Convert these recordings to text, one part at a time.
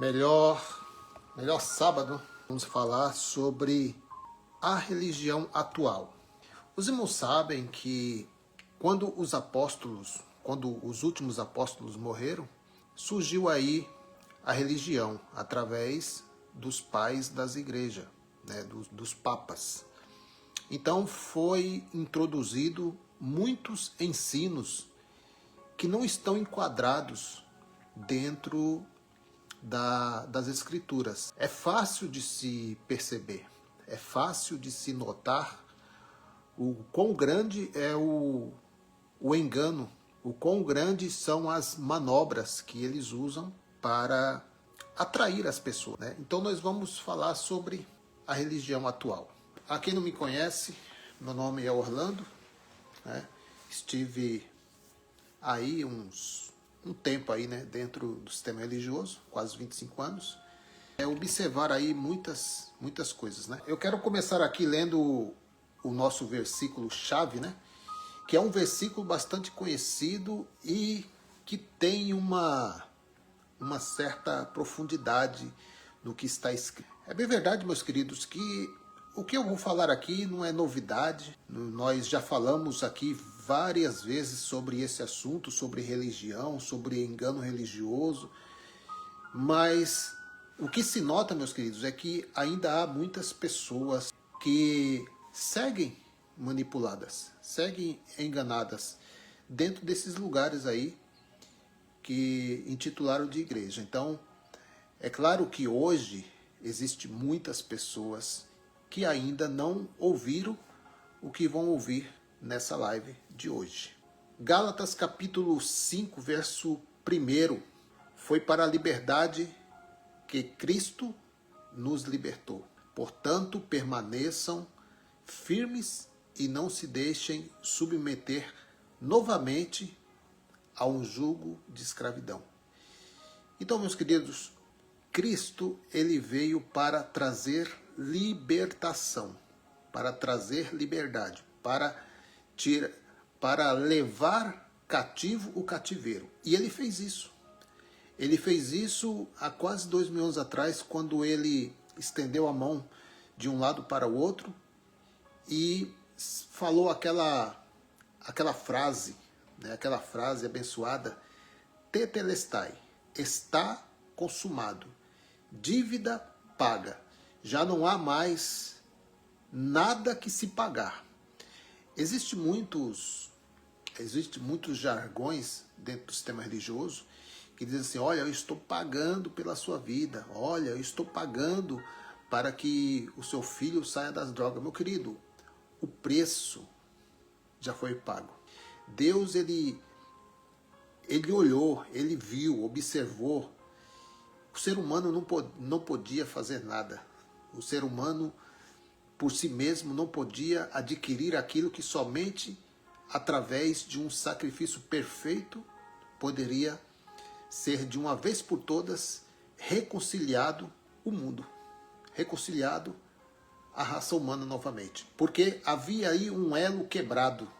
Melhor sábado, vamos falar sobre a religião atual. Os irmãos sabem que quando os últimos apóstolos morreram, surgiu aí a religião através dos pais das igrejas, né, dos papas. Então foi introduzido muitos ensinos que não estão enquadrados dentro das escrituras. É fácil de se perceber, é fácil de se notar o quão grande é o engano, o quão grandes são as manobras que eles usam para atrair as pessoas, né? Então nós vamos falar sobre a religião atual. A quem não me conhece, meu nome é Orlando, né? Estive aí um tempo aí, né, dentro do sistema religioso, quase 25 anos. Observar aí muitas coisas, né? Eu quero começar aqui lendo o nosso versículo chave, né? Que é um versículo bastante conhecido e que tem uma certa profundidade no que está escrito. É bem verdade, meus queridos, que o que eu vou falar aqui não é novidade. Nós já falamos aqui várias vezes sobre esse assunto, sobre religião, sobre engano religioso. Mas o que se nota, meus queridos, é que ainda há muitas pessoas que seguem manipuladas, seguem enganadas dentro desses lugares aí que intitularam de igreja. Então, é claro que hoje existem muitas pessoas que ainda não ouviram o que vão ouvir nessa live de hoje. Gálatas capítulo 5, verso 1. Foi para a liberdade que Cristo nos libertou. Portanto, permaneçam firmes e não se deixem submeter novamente a um jugo de escravidão. Então, meus queridos, Cristo, ele veio para trazer libertação, para trazer liberdade, para levar cativo o cativeiro. E ele fez isso. Ele fez isso há quase 2000 anos atrás, quando ele estendeu a mão de um lado para o outro e falou aquela frase, né, aquela frase abençoada, tetelestai, está consumado, dívida paga, já não há mais nada que se pagar. Existem muitos jargões dentro do sistema religioso que dizem assim: olha, eu estou pagando pela sua vida, olha, eu estou pagando para que o seu filho saia das drogas. Meu querido, o preço já foi pago. Deus, ele olhou, ele viu, observou. O ser humano não podia fazer nada. O ser humano, por si mesmo, não podia adquirir aquilo que somente através de um sacrifício perfeito poderia ser, de uma vez por todas, reconciliado o mundo, reconciliado a raça humana novamente. Porque havia aí um elo quebrado,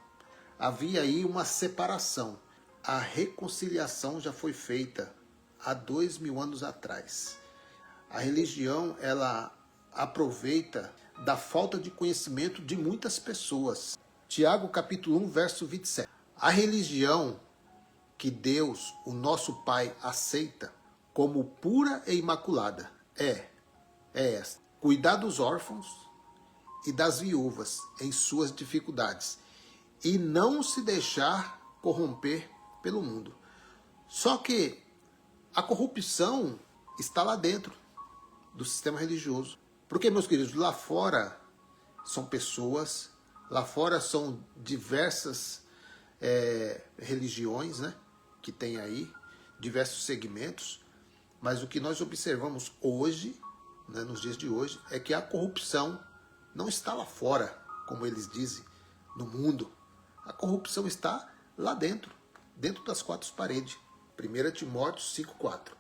havia aí uma separação. A reconciliação já foi feita há 2000 anos atrás. A religião, ela aproveita da falta de conhecimento de muitas pessoas. Tiago capítulo 1, verso 27. A religião que Deus, o nosso Pai, aceita como pura e imaculada é esta: cuidar dos órfãos e das viúvas em suas dificuldades e não se deixar corromper pelo mundo. Só que a corrupção está lá dentro do sistema religioso. Porque, meus queridos, lá fora são pessoas, lá fora são diversas religiões, né, que tem aí, diversos segmentos, mas o que nós observamos hoje, né, nos dias de hoje, é que a corrupção não está lá fora, como eles dizem, no mundo. A corrupção está lá dentro das quatro paredes. 1 Timóteo 5,4.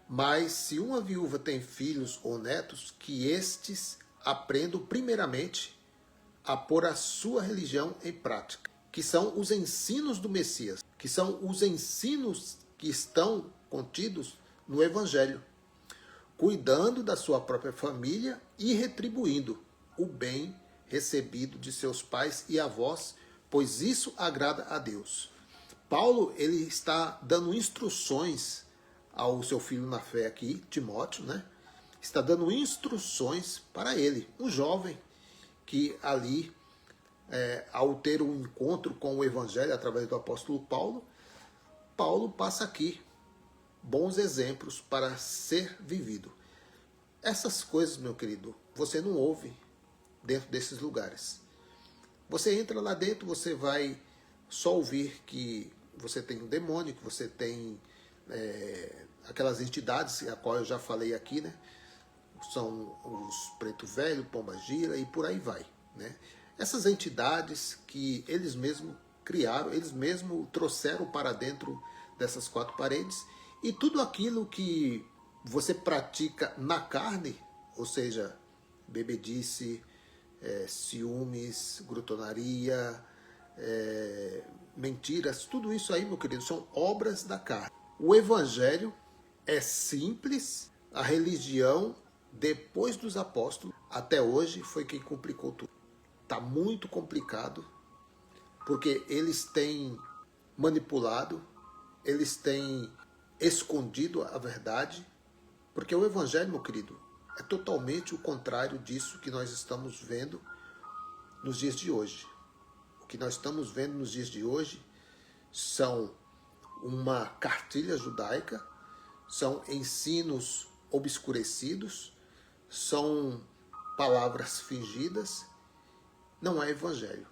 Mas se uma viúva tem filhos ou netos, que estes aprendam primeiramente a pôr a sua religião em prática, que são os ensinos do Messias, que são os ensinos que estão contidos no Evangelho. cuidando da sua própria família e retribuindo o bem recebido de seus pais e avós, pois isso agrada a Deus. Paulo, ele está dando instruções ao seu filho na fé aqui, Timóteo, né? Está dando instruções para ele, um jovem que ali, ao ter um encontro com o Evangelho através do apóstolo Paulo, Paulo passa aqui bons exemplos para ser vivido. Essas coisas, meu querido, você não ouve dentro desses lugares. Você entra lá dentro, você vai só ouvir que você tem um demônio, que você tem aquelas entidades, a qual eu já falei aqui, né? São os preto velho, pomba gira e por aí vai, né? Essas entidades que eles mesmos criaram, eles mesmos trouxeram para dentro dessas quatro paredes, e tudo aquilo que você pratica na carne, ou seja, bebedice, ciúmes, glutonaria, mentiras, tudo isso aí, meu querido, são obras da carne. O evangelho é simples, a religião, depois dos apóstolos, até hoje, foi quem complicou tudo. Está muito complicado, porque eles têm manipulado, eles têm escondido a verdade, porque o evangelho, meu querido, é totalmente o contrário disso que nós estamos vendo nos dias de hoje. O que nós estamos vendo nos dias de hoje são uma cartilha judaica, são ensinos obscurecidos, são palavras fingidas, não é evangelho.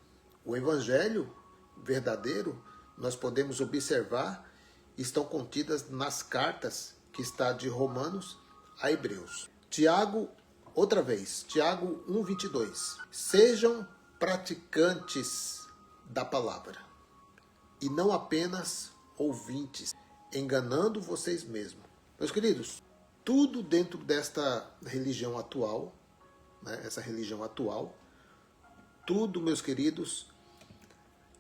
O evangelho verdadeiro, nós podemos observar, estão contidas nas cartas que está de Romanos a Hebreus. Tiago, outra vez, Tiago 1:22. Sejam praticantes da palavra e não apenas ouvintes, enganando vocês mesmos. Meus queridos, tudo dentro desta religião atual, né, essa religião atual, tudo, meus queridos,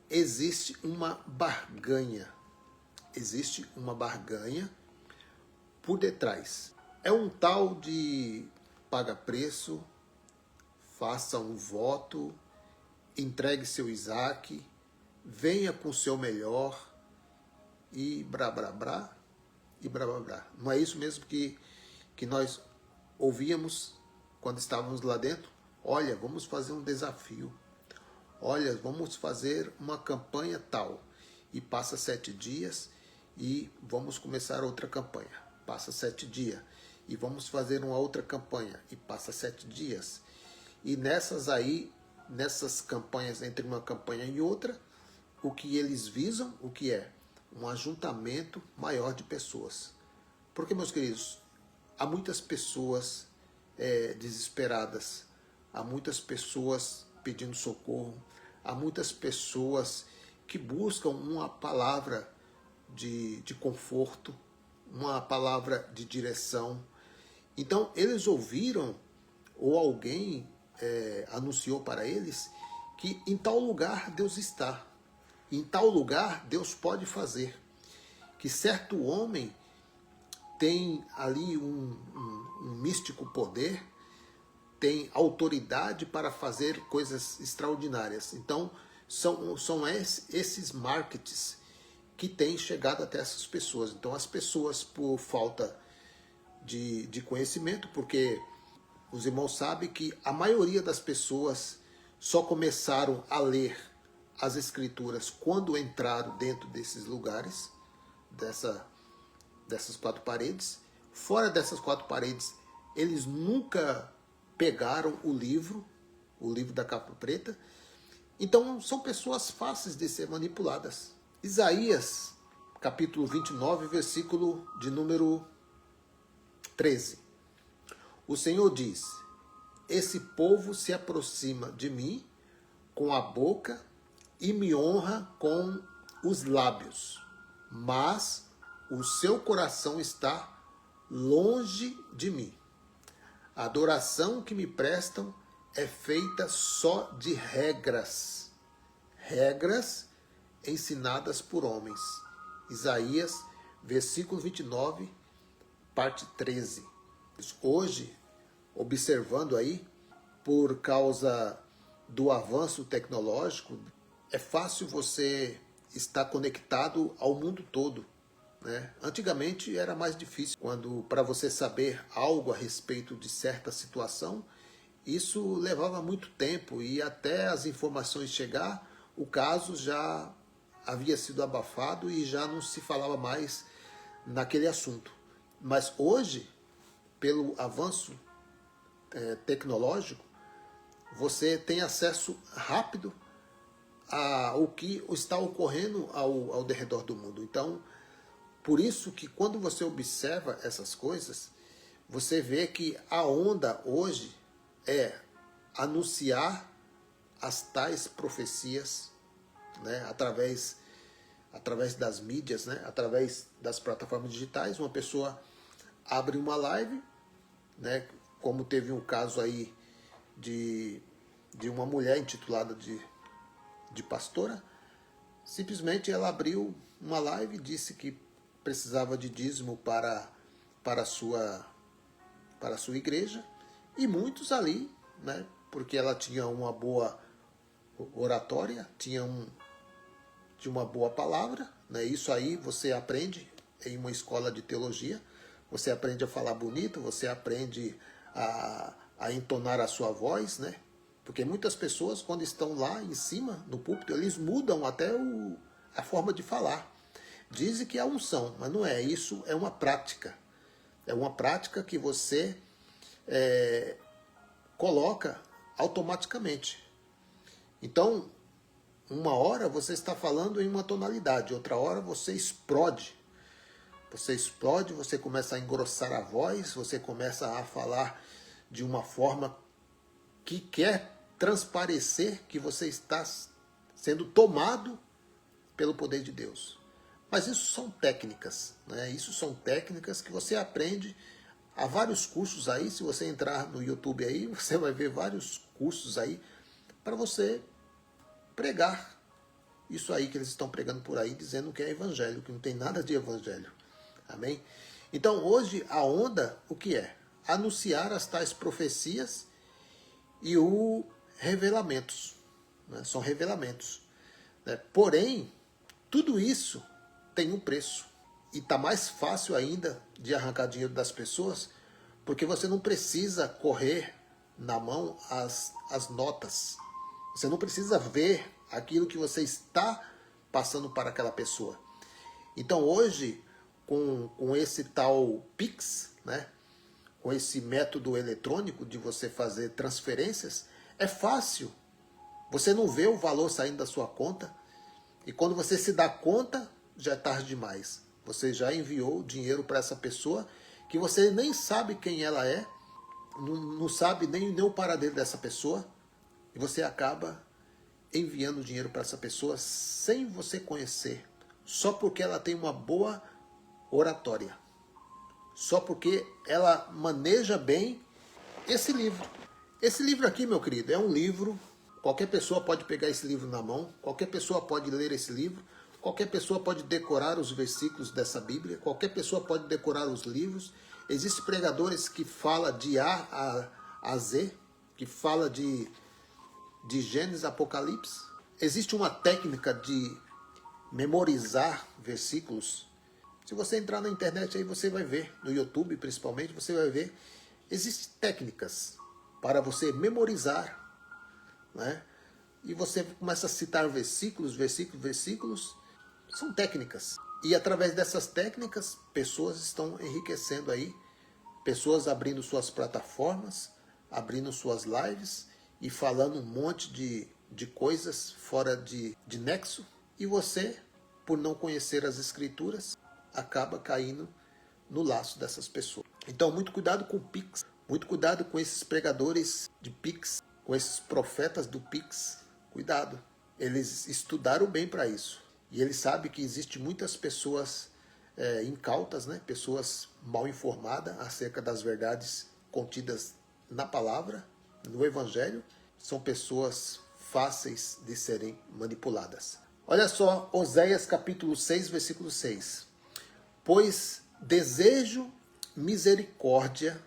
existe uma barganha. Existe uma barganha por detrás. É um tal de paga preço, faça um voto, entregue seu Isaac, venha com o seu melhor e brá, brá, brá, e brá, brá, brá. Não é isso mesmo que nós ouvíamos quando estávamos lá dentro? Olha, vamos fazer um desafio. Olha, vamos fazer uma campanha tal. E passa 7 dias e vamos começar outra campanha. Passa 7 dias e vamos fazer uma outra campanha. E passa 7 dias. E nessas campanhas, entre uma campanha e outra, o que eles visam, o que é? Um ajuntamento maior de pessoas. Porque, meus queridos, há muitas pessoas desesperadas, há muitas pessoas pedindo socorro, há muitas pessoas que buscam uma palavra de conforto, uma palavra de direção. Então, eles ouviram, ou alguém anunciou para eles, que em tal lugar Deus está, em tal lugar Deus pode fazer, que certo homem tem ali um místico poder, tem autoridade para fazer coisas extraordinárias. Então, são esses marketings que têm chegado até essas pessoas. Então, as pessoas, por falta de conhecimento, porque os irmãos sabem que a maioria das pessoas só começaram a ler as escrituras quando entraram dentro desses lugares, dessas 4 paredes. Fora dessas 4 paredes, eles nunca pegaram o livro da capa preta. Então, são pessoas fáceis de ser manipuladas. Isaías, capítulo 29, versículo de número 13. O Senhor diz: esse povo se aproxima de mim com a boca e me honra com os lábios, mas o seu coração está longe de mim. A adoração que me prestam é feita só de regras ensinadas por homens. Isaías, versículo 29, parte 13. Hoje, observando aí, por causa do avanço tecnológico, é fácil você estar conectado ao mundo todo, né? Antigamente era mais difícil, quando para você saber algo a respeito de certa situação, isso levava muito tempo e até as informações chegar, o caso já havia sido abafado e já não se falava mais naquele assunto. Mas hoje, pelo avanço tecnológico, você tem acesso rápido ao que está ocorrendo ao redor do mundo. Então, por isso que quando você observa essas coisas, você vê que a onda hoje é anunciar as tais profecias, né, através das mídias, né, através das plataformas digitais. Uma pessoa abre uma live, né, como teve um caso aí de uma mulher intitulada de pastora. Simplesmente ela abriu uma live e disse que precisava de dízimo para a sua igreja, e muitos ali, né, porque ela tinha uma boa oratória, tinha uma boa palavra, né, isso aí você aprende em uma escola de teologia, você aprende a falar bonito, você aprende a entonar a sua voz, né? Porque muitas pessoas, quando estão lá em cima, no púlpito, eles mudam até a forma de falar. Dizem que é unção, mas não é. Isso é uma prática. É uma prática que você coloca automaticamente. Então, uma hora você está falando em uma tonalidade, outra hora você explode. Você explode, você começa a engrossar a voz, você começa a falar de uma forma que quer transparecer que você está sendo tomado pelo poder de Deus. Mas isso são técnicas, né? Isso são técnicas que você aprende. Há vários cursos aí, se você entrar no YouTube aí, você vai ver vários cursos aí para você pregar isso aí que eles estão pregando por aí, dizendo que é evangelho, que não tem nada de evangelho. Amém? Então hoje a onda, o que é? Anunciar as tais profecias e o revelamentos. Né? São revelamentos. Né? Porém, tudo isso tem um preço. E está mais fácil ainda de arrancar dinheiro das pessoas, porque você não precisa correr na mão as notas. Você não precisa ver aquilo que você está passando para aquela pessoa. Então hoje, com esse tal Pix, né, com esse método eletrônico de você fazer transferências, é fácil. Você não vê o valor saindo da sua conta, e quando você se dá conta, já é tarde demais. Você já enviou dinheiro para essa pessoa que você nem sabe quem ela é, não sabe nem o paradeiro dessa pessoa, e você acaba enviando dinheiro para essa pessoa sem você conhecer, só porque ela tem uma boa oratória, só porque ela maneja bem esse livro. Esse livro aqui, meu querido, é um livro, qualquer pessoa pode pegar esse livro na mão, qualquer pessoa pode ler esse livro, qualquer pessoa pode decorar os versículos dessa Bíblia, qualquer pessoa pode decorar os livros. Existem pregadores que falam de A a Z, que falam de Gênesis, Apocalipse. Existe uma técnica de memorizar versículos. Se você entrar na internet aí, você vai ver, no YouTube principalmente, você vai ver, existem técnicas para você memorizar, né? E você começa a citar versículos, são técnicas. E através dessas técnicas, pessoas estão enriquecendo aí, pessoas abrindo suas plataformas, abrindo suas lives e falando um monte de coisas fora de nexo, e você, por não conhecer as escrituras, acaba caindo no laço dessas pessoas. Então, muito cuidado com o Pix, muito cuidado com esses pregadores de Pix, com esses profetas do Pix. Cuidado, eles estudaram bem para isso, e eles sabem que existe muitas pessoas incautas, né? Pessoas mal informadas acerca das verdades contidas na palavra, no Evangelho. São pessoas fáceis de serem manipuladas. Olha só, Oséias capítulo 6, versículo 6. Pois desejo misericórdia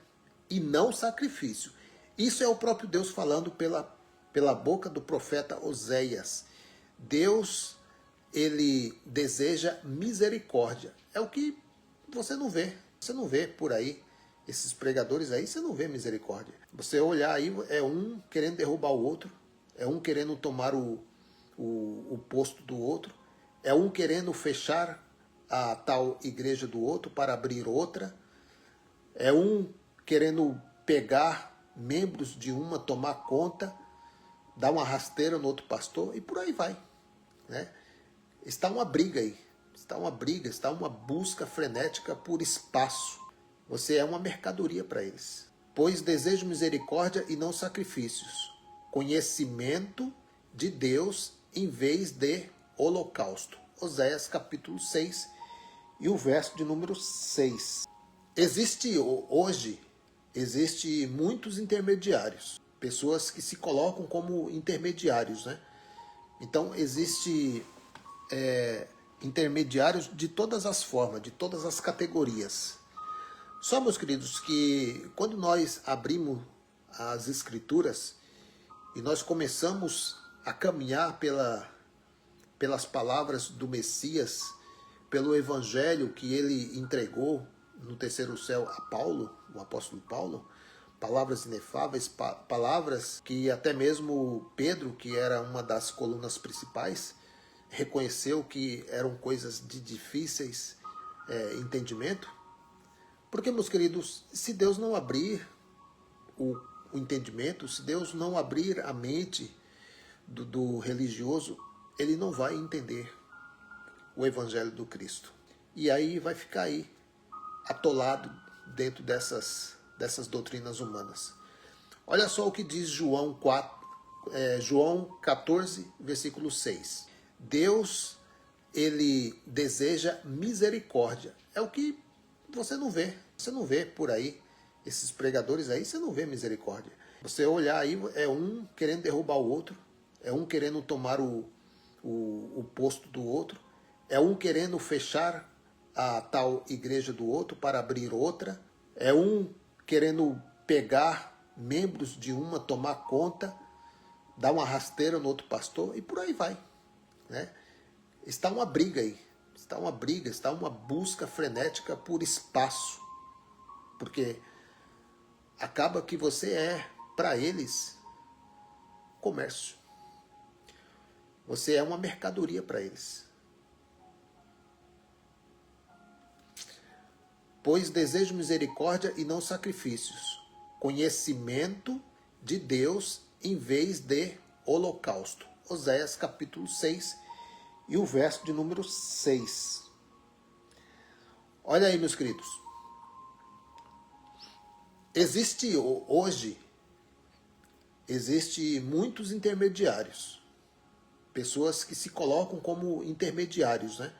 e não sacrifício. Isso é o próprio Deus falando pela boca do profeta Oséias. Deus, ele deseja misericórdia. É o que você não vê. Você não vê por aí, esses pregadores aí, você não vê misericórdia. Você olhar aí, é um querendo derrubar o outro, é um querendo tomar o posto do outro, é um querendo fechar a tal igreja do outro para abrir outra, é um querendo pegar membros de uma, tomar conta, dar uma rasteira no outro pastor e por aí vai, né? Está uma briga aí, está uma busca frenética por espaço. Você é uma mercadoria para eles. Pois desejo misericórdia e não sacrifícios, conhecimento de Deus em vez de holocausto. Oséias capítulo 6 e o verso de número 6. Existe muitos intermediários, pessoas que se colocam como intermediários, né? Então existe intermediários de todas as formas, de todas as categorias. Só, meus queridos, que quando nós abrimos as Escrituras e nós começamos a caminhar pelas palavras do Messias, pelo Evangelho que ele entregou no terceiro céu a Paulo, o apóstolo Paulo, palavras inefáveis, palavras que até mesmo Pedro, que era uma das colunas principais, reconheceu que eram coisas de difíceis entendimento. Porque, meus queridos, se Deus não abrir o entendimento, se Deus não abrir a mente do religioso, ele não vai entender o Evangelho do Cristo. E aí vai ficar aí, atolado dentro dessas doutrinas humanas. Olha só o que diz João 14, versículo 6. Deus, ele deseja misericórdia. É o que você não vê. Você não vê por aí, esses pregadores aí, você não vê misericórdia. Você olhar aí, é um querendo derrubar o outro, é um querendo tomar o posto do outro, é um querendo fechar a tal igreja do outro para abrir outra, é um querendo pegar membros de uma, tomar conta, dar uma rasteira no outro pastor e por aí vai, né? Está uma briga aí, está uma busca frenética por espaço, porque acaba que você é, para eles, comércio. Você é uma mercadoria para eles. Pois desejo misericórdia e não sacrifícios, conhecimento de Deus em vez de holocausto. Oséias capítulo 6 e o verso de número 6. Olha aí, meus queridos. Existe muitos intermediários, pessoas que se colocam como intermediários, né?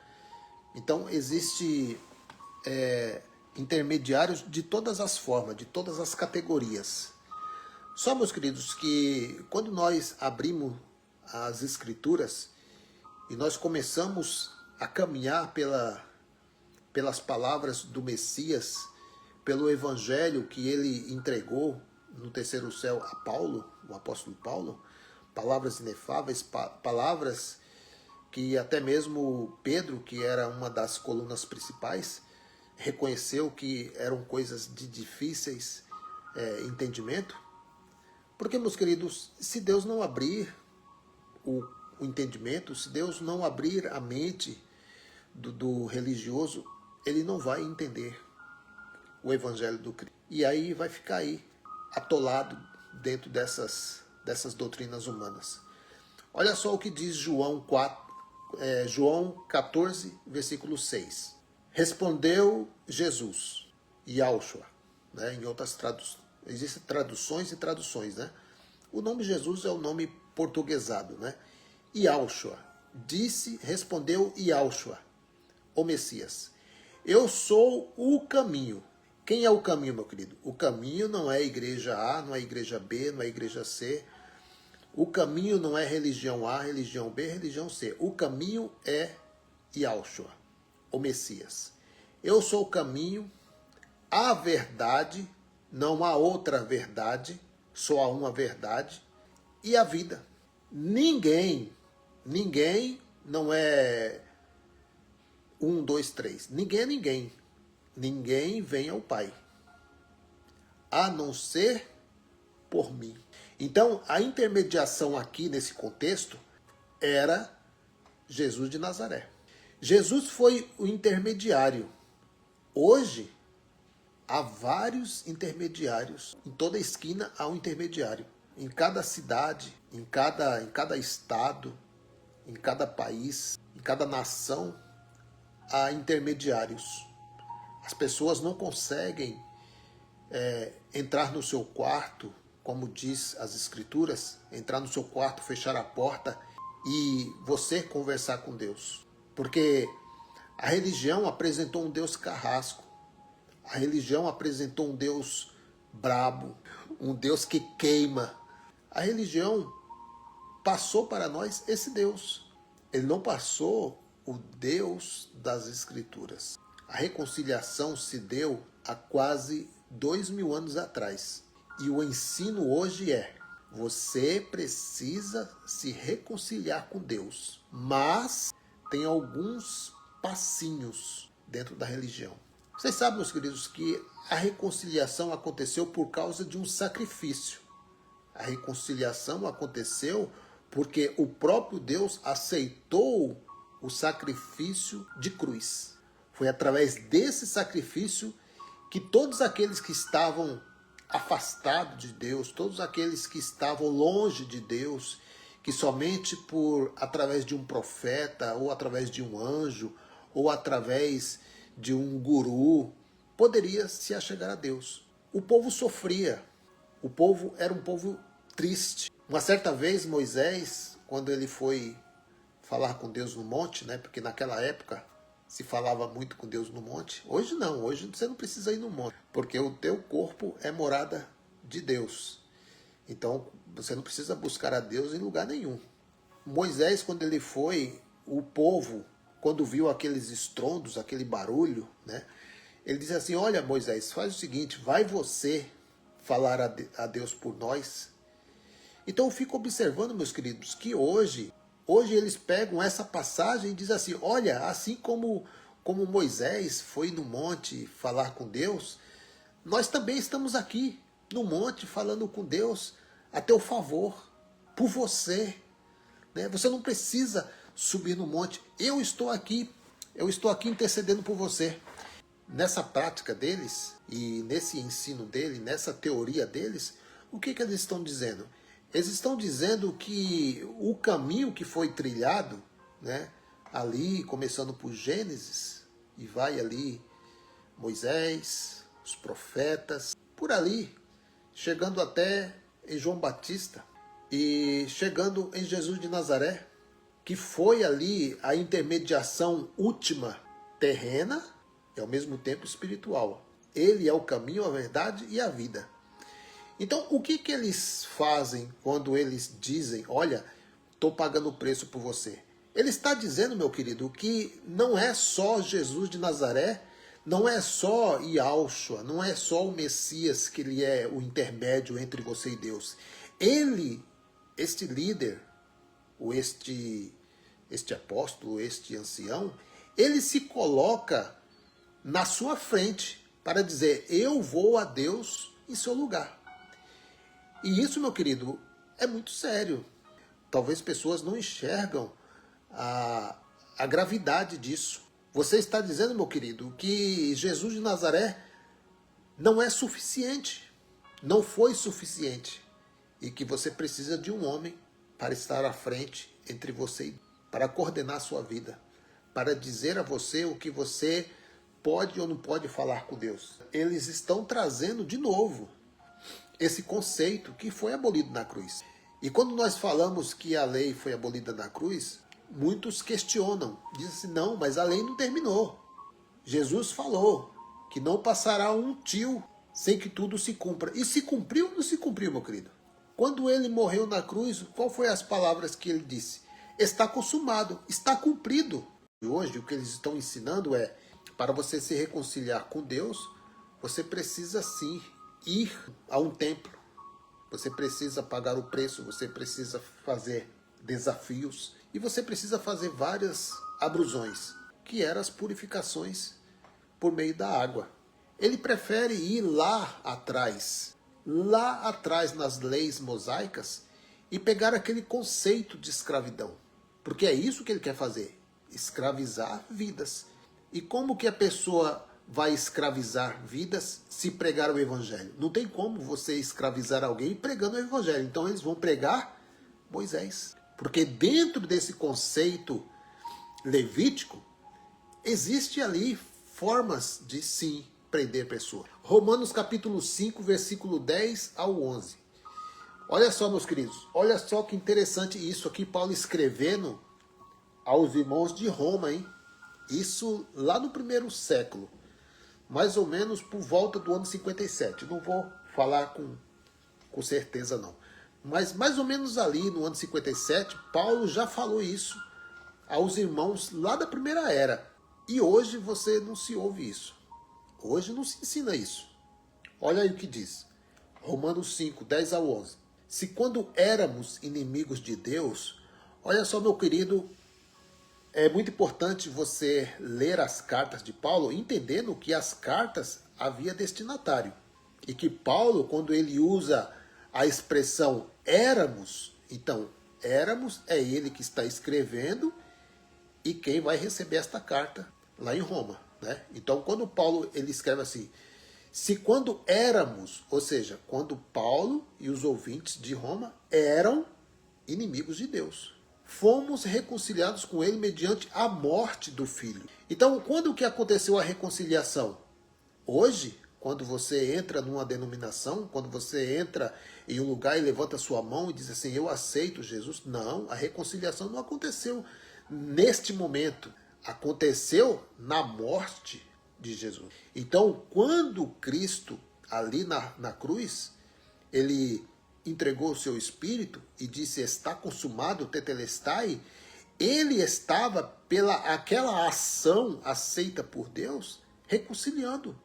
Então existe intermediários de todas as formas, de todas as categorias. Só, meus queridos, que quando nós abrimos as Escrituras e nós começamos a caminhar pelas palavras do Messias, pelo Evangelho que ele entregou no terceiro céu a Paulo, o apóstolo Paulo, palavras inefáveis, palavras que até mesmo Pedro, que era uma das colunas principais, reconheceu que eram coisas de difíceis entendimento. Porque, meus queridos, se Deus não abrir o entendimento, se Deus não abrir a mente do religioso, ele não vai entender o Evangelho do Cristo. E aí vai ficar aí, atolado dentro dessas doutrinas humanas. Olha só o que diz João 14, versículo 6. Respondeu Jesus, Yahushua, né? Em outras traduções, existem traduções e traduções, né? O nome Jesus é o nome portuguesado, né? Yahushua, respondeu Yahushua, o Messias. Eu sou o caminho. Quem é o caminho, meu querido? O caminho não é a igreja A, não é a igreja B, não é a igreja C. O caminho não é religião A, religião B, religião C. O caminho é Yahushua, o Messias. Eu sou o caminho, a verdade Não há outra verdade, só há uma verdade e a vida. Ninguém não é 1, 2, 3. Ninguém é ninguém. Ninguém vem ao Pai, a não ser por mim. Então, a intermediação aqui nesse contexto era Jesus de Nazaré. Jesus foi o intermediário. Hoje, há vários intermediários. Em toda esquina há um intermediário. Em cada cidade, em cada estado, em cada país, em cada nação, há intermediários. As pessoas não conseguem entrar no seu quarto, como diz as Escrituras, entrar no seu quarto, fechar a porta e você conversar com Deus. Porque a religião apresentou um Deus carrasco. A religião apresentou um Deus brabo, um Deus que queima. A religião passou para nós esse Deus. Ele não passou o Deus das Escrituras. A reconciliação se deu há quase 2000 anos atrás. E o ensino hoje é: você precisa se reconciliar com Deus. Mas tem alguns passinhos dentro da religião. Vocês sabem, meus queridos, que a reconciliação aconteceu por causa de um sacrifício. A reconciliação aconteceu porque o próprio Deus aceitou o sacrifício de cruz. Foi através desse sacrifício que todos aqueles que estavam afastados de Deus, todos aqueles que estavam longe de Deus, que somente através de um profeta, ou através de um anjo, ou através de um guru, poderia se achegar a Deus. O povo sofria, o povo era um povo triste. Uma certa vez Moisés, quando ele foi falar com Deus no monte, né? Porque naquela época se falava muito com Deus no monte. Hoje não, hoje você não precisa ir no monte, porque o teu corpo é morada de Deus. Então você não precisa buscar a Deus em lugar nenhum. Moisés, quando ele foi, o povo, quando viu aqueles estrondos, aquele barulho, né? Ele disse assim: olha, Moisés, faz o seguinte, vai você falar a Deus por nós. Então eu fico observando, meus queridos, que hoje eles pegam essa passagem e dizem assim: olha, assim como Moisés foi no monte falar com Deus, nós também estamos aqui no monte falando com Deus a teu favor, por você. Né? Você não precisa subir no monte, eu estou aqui intercedendo por você. Nessa prática deles e nesse ensino dele, nessa teoria deles, o que eles estão dizendo? Eles estão dizendo que o caminho que foi trilhado, né, ali, começando por Gênesis, e vai ali Moisés, os profetas, por ali, chegando até em João Batista e chegando em Jesus de Nazaré, que foi ali a intermediação última terrena e ao mesmo tempo espiritual. Ele é o caminho, a verdade e a vida. Então, o que eles fazem quando eles dizem: olha, estou pagando o preço por você? Ele está dizendo, meu querido, que não é só Jesus de Nazaré, não é só Yahshua, não é só o Messias que ele é o intermédio entre você e Deus. Ele, este líder, ou este apóstolo, este ancião, ele se coloca na sua frente para dizer: eu vou a Deus em seu lugar. E isso, meu querido, é muito sério. Talvez pessoas não enxergam a gravidade disso. Você está dizendo, meu querido, que Jesus de Nazaré não é suficiente, não foi suficiente, e que você precisa de um homem para estar à frente entre você e Deus, para coordenar a sua vida, para dizer a você o que você pode ou não pode falar com Deus. Eles estão trazendo de novo esse conceito que foi abolido na cruz. E quando nós falamos que a lei foi abolida na cruz, muitos questionam, dizem assim: não, mas a lei não terminou. Jesus falou que não passará um tio sem que tudo se cumpra. E se cumpriu ou não se cumpriu, meu querido? Quando ele morreu na cruz, qual foi as palavras que ele disse? Está consumado, está cumprido. E hoje o que eles estão ensinando é: para você se reconciliar com Deus, você precisa sim ir a um templo, você precisa pagar o preço, você precisa fazer desafios e você precisa fazer várias abrusões, que eram as purificações por meio da água. Ele prefere ir lá atrás nas leis mosaicas e pegar aquele conceito de escravidão. Porque é isso que ele quer fazer, escravizar vidas. E como que a pessoa vai escravizar vidas se pregar o evangelho? Não tem como você escravizar alguém pregando o evangelho. Então eles vão pregar Moisés. Porque dentro desse conceito levítico, existe ali formas de sim prender pessoa. Romanos capítulo 5, versículo 10 ao 11. Olha só, meus queridos, olha só que interessante isso aqui, Paulo escrevendo aos irmãos de Roma, hein? Isso lá no primeiro século, mais ou menos por volta do ano 57. Não vou falar com certeza não. Mas mais ou menos ali no ano 57, Paulo já falou isso aos irmãos lá da primeira era. E hoje você não se ouve isso. Hoje não se ensina isso. Olha aí o que diz. Romanos 5, 10 ao 11. Se quando éramos inimigos de Deus, olha só, meu querido, é muito importante você ler as cartas de Paulo, entendendo que as cartas havia destinatário. E que Paulo, quando ele usa a expressão éramos, então, éramos é ele que está escrevendo e quem vai receber esta carta lá em Roma, né? Então, quando Paulo ele escreve assim, se quando éramos, ou seja, quando Paulo e os ouvintes de Roma eram inimigos de Deus, fomos reconciliados com ele mediante a morte do Filho. Então, quando que aconteceu a reconciliação? Hoje, quando você entra numa denominação, quando você entra em um lugar e levanta sua mão e diz assim, eu aceito Jesus. Não, a reconciliação não aconteceu neste momento. Aconteceu na morte de Jesus. Então, quando Cristo, ali na cruz, ele entregou o seu espírito e disse, está consumado, tetelestai, ele estava, pela aquela ação aceita por Deus, reconciliando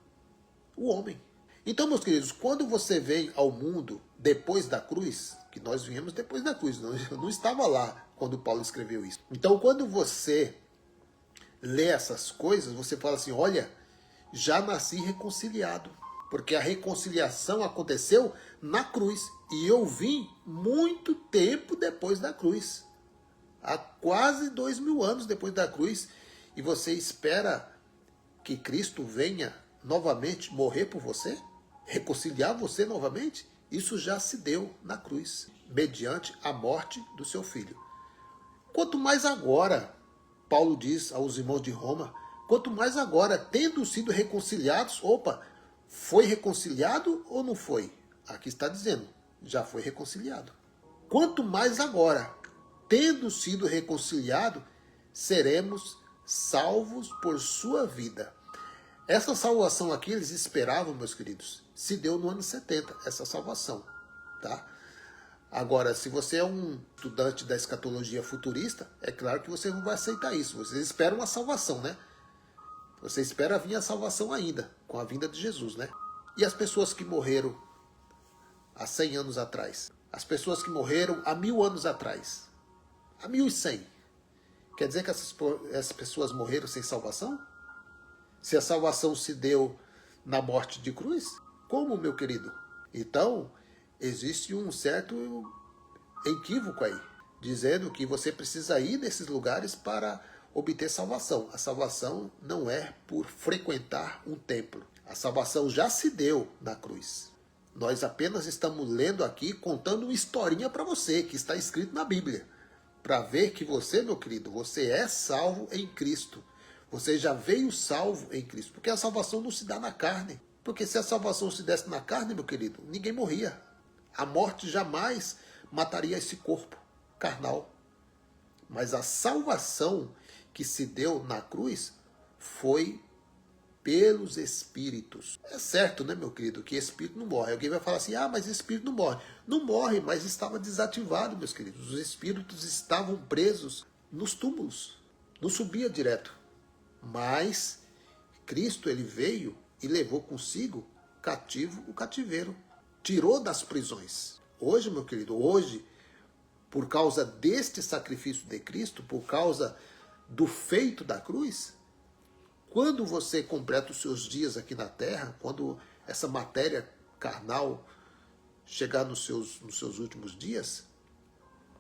o homem. Então, meus queridos, quando você vem ao mundo depois da cruz, que nós viemos depois da cruz, eu não estava lá quando Paulo escreveu isso. Então, quando você lê essas coisas, você fala assim, olha, já nasci reconciliado, porque a reconciliação aconteceu na cruz, e eu vim muito tempo depois da cruz, há quase 2000 anos depois da cruz, e você espera que Cristo venha novamente morrer por você? Reconciliar você novamente? Isso já se deu na cruz, mediante a morte do seu filho. Quanto mais agora, Paulo diz aos irmãos de Roma, quanto mais agora, tendo sido reconciliados, foi reconciliado ou não foi? Aqui está dizendo, já foi reconciliado. Quanto mais agora, tendo sido reconciliado, seremos salvos por sua vida. Essa salvação aqui, eles esperavam, meus queridos, se deu no ano 70, essa salvação, tá? Agora, se você é um estudante da escatologia futurista, é claro que você não vai aceitar isso. Vocês esperam a salvação, né? Você espera vir a salvação ainda, com a vinda de Jesus, né? E as pessoas que morreram há 100 anos atrás? As pessoas que morreram há 1000 anos atrás? Há 1100? Quer dizer que essas pessoas morreram sem salvação? Se a salvação se deu na morte de cruz? Como, meu querido? Então, existe um certo equívoco aí, dizendo que você precisa ir nesses lugares para obter salvação. A salvação não é por frequentar um templo. A salvação já se deu na cruz. Nós apenas estamos lendo aqui, contando uma historinha para você, que está escrito na Bíblia, para ver que você, meu querido, você é salvo em Cristo. Você já veio salvo em Cristo, porque a salvação não se dá na carne. Porque se a salvação se desse na carne, meu querido, ninguém morria. A morte jamais mataria esse corpo carnal. Mas a salvação que se deu na cruz foi pelos espíritos. É certo, né, meu querido, que espírito não morre. Alguém vai falar assim, mas espírito não morre. Não morre, mas estava desativado, meus queridos. Os espíritos estavam presos nos túmulos. Não subia direto. Mas Cristo, ele veio e levou consigo cativo o cativeiro, tirou das prisões. Hoje, meu querido, hoje, por causa deste sacrifício de Cristo, por causa do feito da cruz, quando você completa os seus dias aqui na terra, quando essa matéria carnal chegar nos seus últimos dias,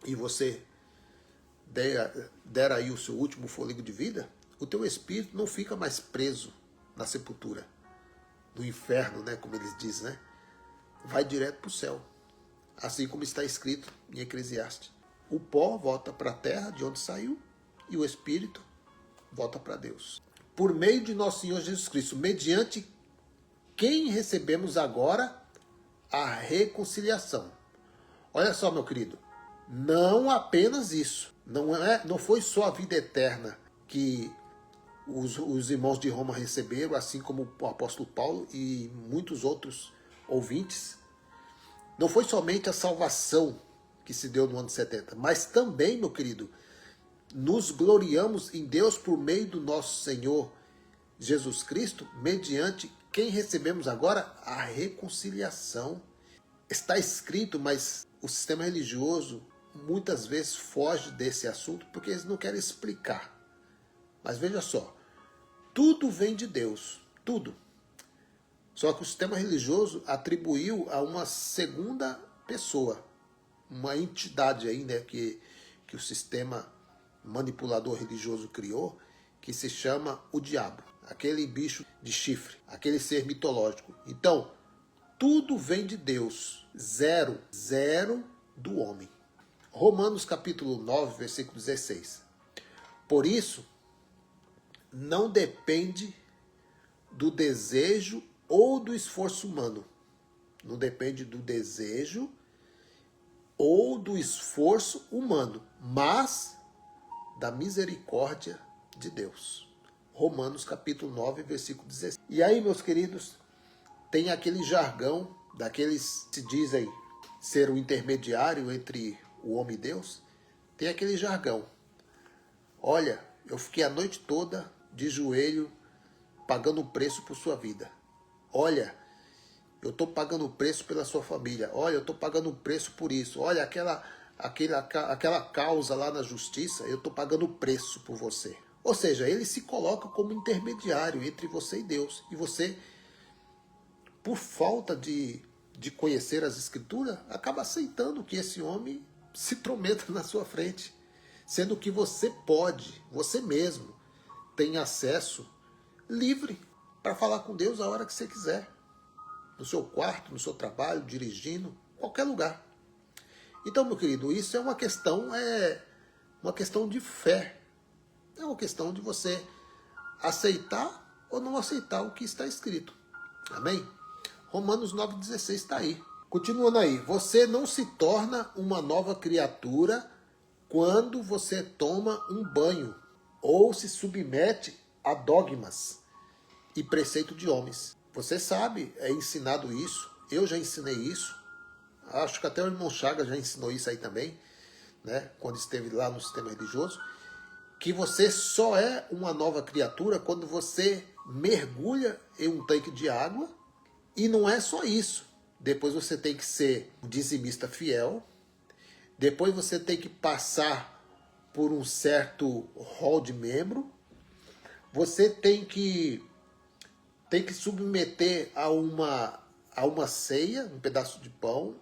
e você der aí o seu último fôlego de vida, o teu espírito não fica mais preso na sepultura, no inferno, né, como eles dizem, né? Vai direto para o céu, assim como está escrito em Eclesiastes. O pó volta para a terra de onde saiu e o espírito volta para Deus. Por meio de nosso Senhor Jesus Cristo, mediante quem recebemos agora a reconciliação. Olha só, meu querido, não apenas isso, não foi só a vida eterna que os irmãos de Roma receberam, assim como o apóstolo Paulo e muitos outros ouvintes. Não foi somente a salvação que se deu no ano 70, mas também, meu querido, nos gloriamos em Deus por meio do nosso Senhor Jesus Cristo, mediante quem recebemos agora a reconciliação. Está escrito, mas o sistema religioso muitas vezes foge desse assunto porque eles não querem explicar. Mas veja só, tudo vem de Deus, tudo. Só que o sistema religioso atribuiu a uma segunda pessoa, uma entidade aí, né, que o sistema manipulador religioso criou, que se chama o diabo, aquele bicho de chifre, aquele ser mitológico. Então, tudo vem de Deus, zero do homem. Romanos capítulo 9, versículo 16. Por isso, não depende do desejo ou do esforço humano. Não depende do desejo ou do esforço humano, mas da misericórdia de Deus. Romanos capítulo 9, versículo 16. E aí, meus queridos, tem aquele jargão daqueles que se dizem ser o intermediário entre o homem e Deus. Tem aquele jargão. Olha, eu fiquei a noite toda de joelho pagando o preço por sua vida. Olha, eu estou pagando o preço pela sua família. Olha, eu estou pagando o preço por isso. Olha, aquela causa lá na justiça, eu estou pagando o preço por você. Ou seja, ele se coloca como intermediário entre você e Deus. E você, por falta de conhecer as Escrituras, acaba aceitando que esse homem se intrometa na sua frente. Sendo que você pode, você mesmo, tem acesso livre para falar com Deus a hora que você quiser. No seu quarto, no seu trabalho, dirigindo, qualquer lugar. Então, meu querido, isso é uma questão de fé. É uma questão de você aceitar ou não aceitar o que está escrito. Amém? Romanos 9,16 está aí. Continuando aí. Você não se torna uma nova criatura quando você toma um banho ou se submete a dogmas e preceito de homens. Você sabe, é ensinado isso. Eu já ensinei isso. Acho que até o irmão Chagas já ensinou isso aí também, né? Quando esteve lá no sistema religioso. Que você só é uma nova criatura quando você mergulha em um tanque de água. E não é só isso. Depois você tem que ser um dizimista fiel. Depois você tem que passar por um certo rol de membro. Você tem que submeter a uma ceia, um pedaço de pão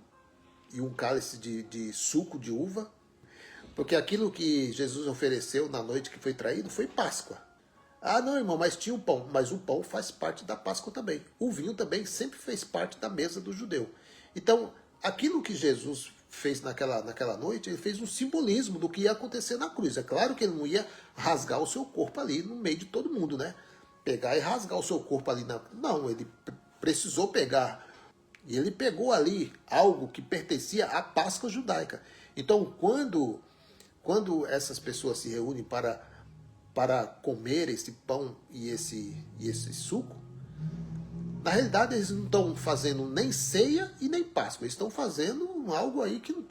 e um cálice de suco de uva. Porque aquilo que Jesus ofereceu na noite que foi traído foi Páscoa. Ah, não, irmão, mas tinha o pão. Mas o pão faz parte da Páscoa também. O vinho também sempre fez parte da mesa do judeu. Então, aquilo que Jesus fez naquela noite, ele fez um simbolismo do que ia acontecer na cruz. É claro que ele não ia rasgar o seu corpo ali no meio de todo mundo, né? Pegar e rasgar o seu corpo ali. Não, ele precisou pegar. E ele pegou ali algo que pertencia à Páscoa judaica. Então, quando essas pessoas se reúnem para comer esse pão e esse suco, na realidade eles não estão fazendo nem ceia e nem Páscoa. Eles estão fazendo algo aí que não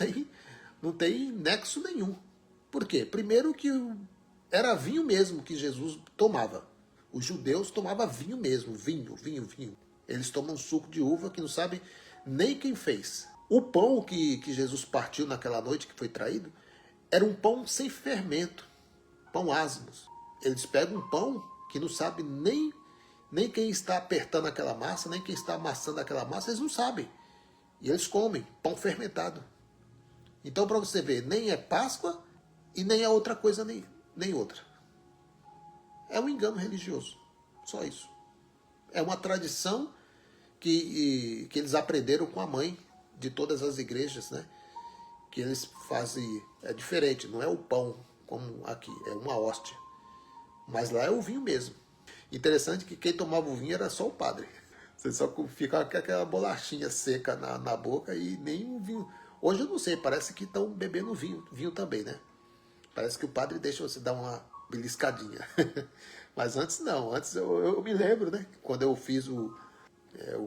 tem nexo nenhum. Por quê? Primeiro que era vinho mesmo que Jesus tomava. Os judeus tomavam vinho mesmo, vinho. Eles tomam suco de uva que não sabem nem quem fez. O pão que Jesus partiu naquela noite que foi traído era um pão sem fermento, pão asmos. Eles pegam um pão que não sabe nem quem está apertando aquela massa, nem quem está amassando aquela massa, eles não sabem. E eles comem pão fermentado. Então, para você ver, nem é Páscoa e nem é outra coisa, nem outra. É um engano religioso. Só isso. É uma tradição que eles aprenderam com a mãe de todas as igrejas, né? Que eles fazem. É diferente, não é o pão como aqui, é uma hóstia. Mas lá é o vinho mesmo. Interessante que quem tomava o vinho era só o padre. Você só ficava com aquela bolachinha seca na boca e nem um vinho. Hoje eu não sei, parece que estão bebendo vinho também, né? Parece que o padre deixa você dar uma beliscadinha. Mas antes não, antes eu me lembro, né? Quando eu fiz o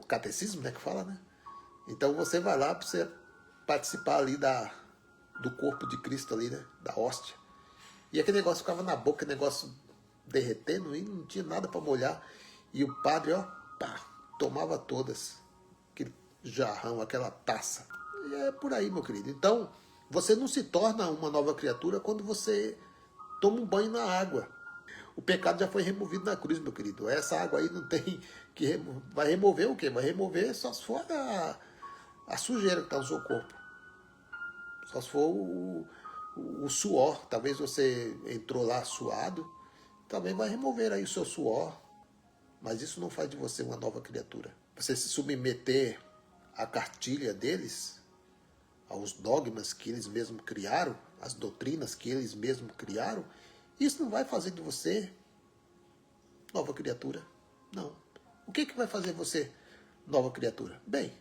catecismo, né? Que fala, né? Então você vai lá para você participar ali do corpo de Cristo ali, né? Da hóstia. E aquele negócio ficava na boca, negócio derretendo e não tinha nada para molhar. E o padre, ó, pá, tomava todas. Aquele jarrão, aquela taça. E é por aí, meu querido. Então, você não se torna uma nova criatura quando você toma um banho na água. O pecado já foi removido na cruz, meu querido. Essa água aí não tem que remover. Vai remover o quê? Vai remover só se for a sujeira que está no seu corpo. Só se for o suor. Talvez você entrou lá suado. Também vai remover aí o seu suor. Mas isso não faz de você uma nova criatura. Você se submeter à cartilha deles, aos dogmas que eles mesmos criaram, às doutrinas que eles mesmos criaram, isso não vai fazer de você nova criatura. Não. O que vai fazer você nova criatura? Bem,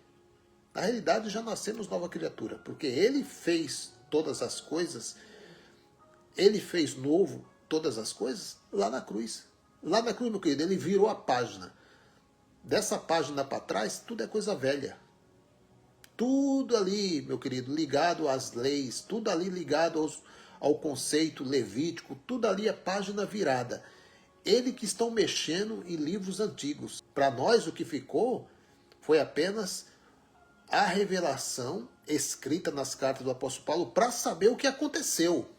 na realidade já nascemos nova criatura, porque ele fez todas as coisas, ele fez novo todas as coisas lá na cruz. Lá na cruz, meu querido, ele virou a página. Dessa página para trás, tudo é coisa velha. Tudo ali, meu querido, ligado às leis, tudo ali ligado ao conceito levítico, tudo ali é página virada. Ele que estão mexendo em livros antigos. Para nós, o que ficou foi apenas a revelação escrita nas cartas do apóstolo Paulo para saber o que aconteceu.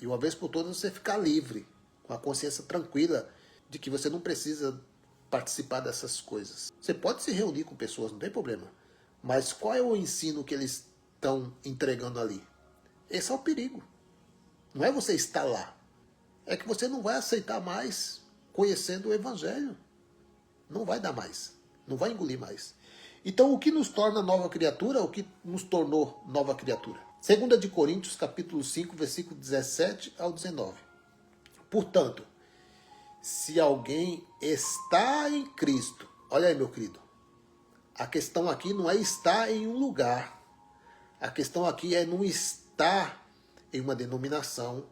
E uma vez por todas você ficar livre, com a consciência tranquila de que você não precisa participar dessas coisas. Você pode se reunir com pessoas, não tem problema. Mas qual é o ensino que eles estão entregando ali? Esse é o perigo. Não é você estar lá. É que você não vai aceitar mais conhecendo o Evangelho. Não vai dar mais. Não vai engolir mais. Então, o que nos torna nova criatura, o que nos tornou nova criatura? 2 de Coríntios, capítulo 5, versículo 17 ao 19. Portanto, se alguém está em Cristo, olha aí, meu querido, a questão aqui não é estar em um lugar. A questão aqui é não estar em uma denominação,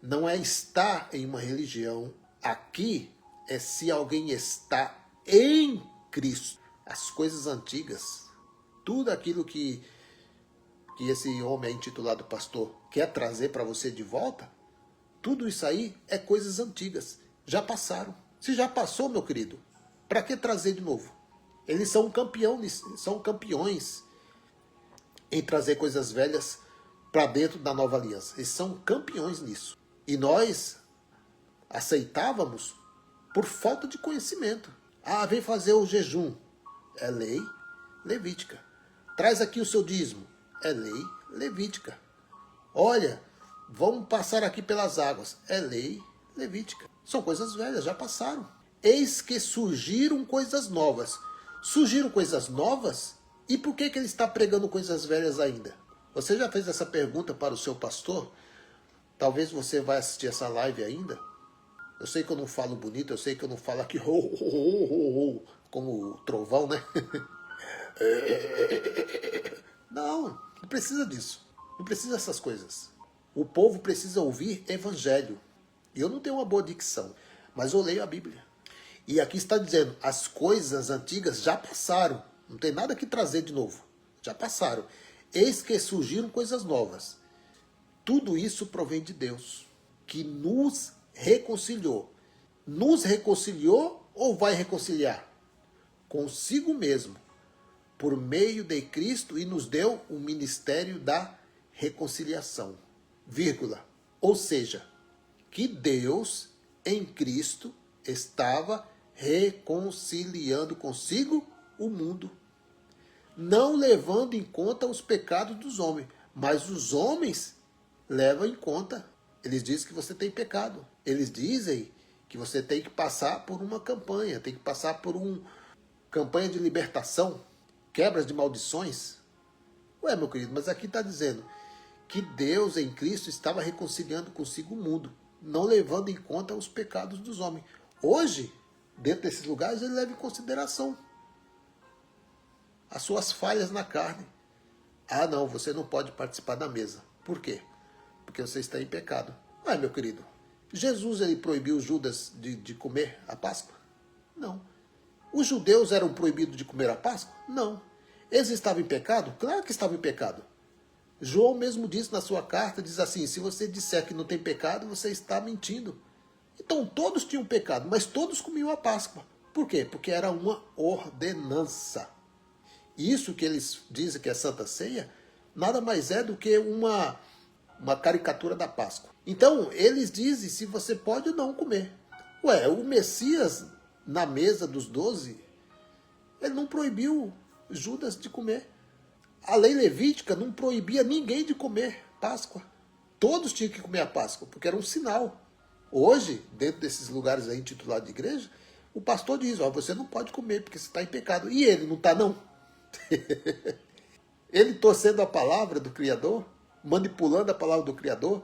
não é estar em uma religião. Aqui é se alguém está em Cristo. As coisas antigas, tudo aquilo que esse homem intitulado pastor quer trazer para você de volta, tudo isso aí é coisas antigas. Já passaram. Se já passou, meu querido, para que trazer de novo? Eles são campeões em trazer coisas velhas para dentro da nova aliança. Eles são campeões nisso. E nós aceitávamos por falta de conhecimento. Ah, vem fazer o jejum. É lei levítica. Traz aqui o seu dízimo. É lei levítica. Olha, vamos passar aqui pelas águas. É lei levítica. São coisas velhas, já passaram. Eis que surgiram coisas novas. Surgiram coisas novas? E por que ele está pregando coisas velhas ainda? Você já fez essa pergunta para o seu pastor? Talvez você vai assistir essa live ainda. Eu sei que eu não falo bonito, eu sei que eu não falo aqui como o trovão, né? Não precisa disso. Não precisa dessas coisas. O povo precisa ouvir evangelho. E eu não tenho uma boa dicção, mas eu leio a Bíblia. E aqui está dizendo, as coisas antigas já passaram. Não tem nada que trazer de novo. Já passaram. Eis que surgiram coisas novas. Tudo isso provém de Deus, que nos reconciliou. Nos reconciliou ou vai reconciliar? consigo mesmo, por meio de Cristo, e nos deu o ministério da reconciliação, vírgula. Ou seja, que Deus em Cristo estava reconciliando consigo o mundo, não levando em conta os pecados dos homens, mas os homens levam em conta. Eles dizem que você tem pecado. Eles dizem que você tem que passar por uma campanha, tem que passar por uma campanha de libertação, quebras de maldições. Ué, meu querido, mas aqui está dizendo que Deus em Cristo estava reconciliando consigo o mundo, não levando em conta os pecados dos homens. Hoje, dentro desses lugares, ele leva em consideração as suas falhas na carne. Ah, não, você não pode participar da mesa. Por quê? Porque você está em pecado. Ué, meu querido, Jesus ele proibiu Judas de comer a Páscoa? Não. Os judeus eram proibidos de comer a Páscoa? Não. Eles estavam em pecado? Claro que estavam em pecado. João mesmo disse na sua carta, diz assim, se você disser que não tem pecado, você está mentindo. Então todos tinham pecado, mas todos comiam a Páscoa. Por quê? Porque era uma ordenança. Isso que eles dizem que é Santa Ceia, nada mais é do que uma caricatura da Páscoa. Então, eles dizem se você pode ou não comer. Ué, o Messias, na mesa dos 12, ele não proibiu Judas de comer. A lei levítica não proibia ninguém de comer Páscoa. Todos tinham que comer a Páscoa, porque era um sinal. Hoje, dentro desses lugares aí intitulados de igreja, o pastor diz, ó, você não pode comer, porque você está em pecado. E ele não está, não? Ele torcendo a palavra do Criador, manipulando a palavra do Criador,